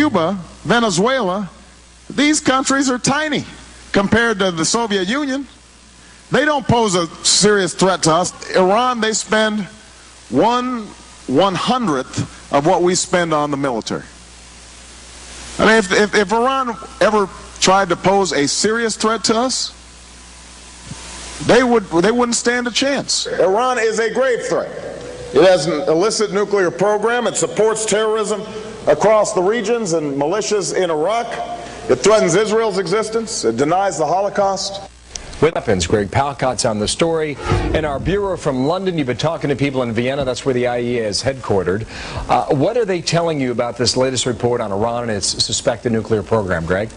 Cuba, Venezuela, these countries are tiny compared to the Soviet Union. They don't pose a serious threat to us. Iran, they spend 1/100th of what we spend on the military. I mean, if Iran ever tried to pose a serious threat to us, they wouldn't stand a chance. Iran is a grave threat. It has an illicit nuclear program. It supports terrorism across the regions and militias in Iraq. It threatens Israel's existence. It denies the Holocaust. With weapons, Greg Palcott's on the story. In our bureau from London, you've been talking to people in Vienna. That's where the IAEA is headquartered. What are they telling you about this latest report on Iran and its suspected nuclear program, Greg?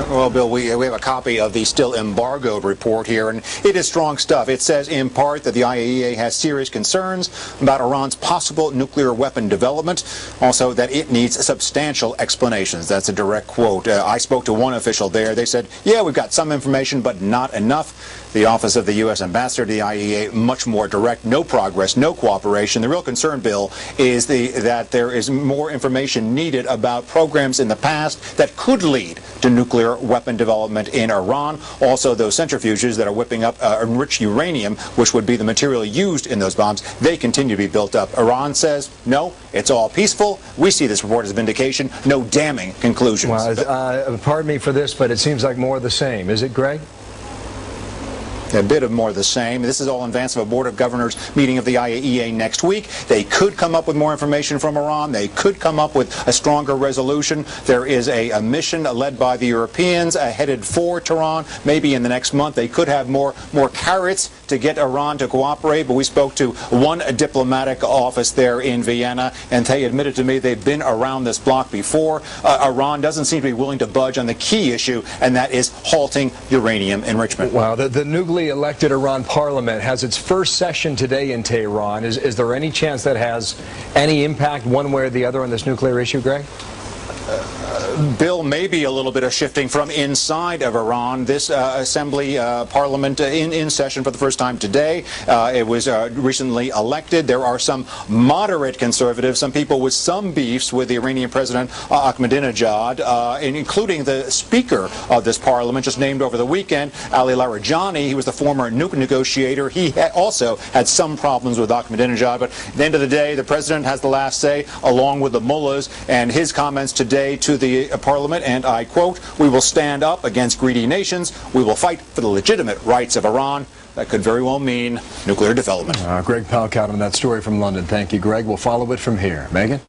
Well, Bill, we have a copy of the still embargoed report here, and it is strong stuff. It says, in part, that the IAEA has serious concerns about Iran's possible nuclear weapon development, also that it needs substantial explanations. That's a direct quote. I spoke to one official there. They said, yeah, we've got some information, but not enough. The Office of the U.S. Ambassador to the IAEA, much more direct, no progress, no cooperation. The real concern, Bill, is that there is more information needed about programs in the past that could lead to nuclear weapon development in Iran. Also, those centrifuges that are whipping up enriched uranium, which would be the material used in those bombs, they continue to be built up. Iran says, no, it's all peaceful. We see this report as a vindication. No damning conclusions. Well, pardon me for this, but it seems like more of the same. Is it, Greg? A bit of more of the same. This is all in advance of a Board of Governors meeting of the IAEA next week. They could come up with more information from Iran. They could come up with a stronger resolution. There is a mission led by the Europeans headed for Tehran. Maybe in the next month they could have more carrots to get Iran to cooperate. But we spoke to one diplomatic office there in Vienna, and they admitted to me they've been around this block before. Iran doesn't seem to be willing to budge on the key issue, and that is halting uranium enrichment. Wow, the newly elected Iran parliament has its first session today in Tehran. Is there any chance that has any impact one way or the other on this nuclear issue, Greg? Bill, maybe a little bit of shifting from inside of Iran. This assembly parliament in session for the first time today. It was recently elected. There are some moderate conservatives, some people with some beefs with the Iranian president Ahmadinejad, including the speaker of this parliament just named over the weekend, Ali Larijani. He was the former nuke negotiator. He also had some problems with Ahmadinejad. But at the end of the day, the president has the last say, along with the mullahs, and his comments today to the parliament, and I quote, "We will stand up against greedy nations. We will fight for the legitimate rights of Iran." That could very well mean nuclear development. Greg Palcott on that story from London. Thank you, Greg. We'll follow it from here. Megan?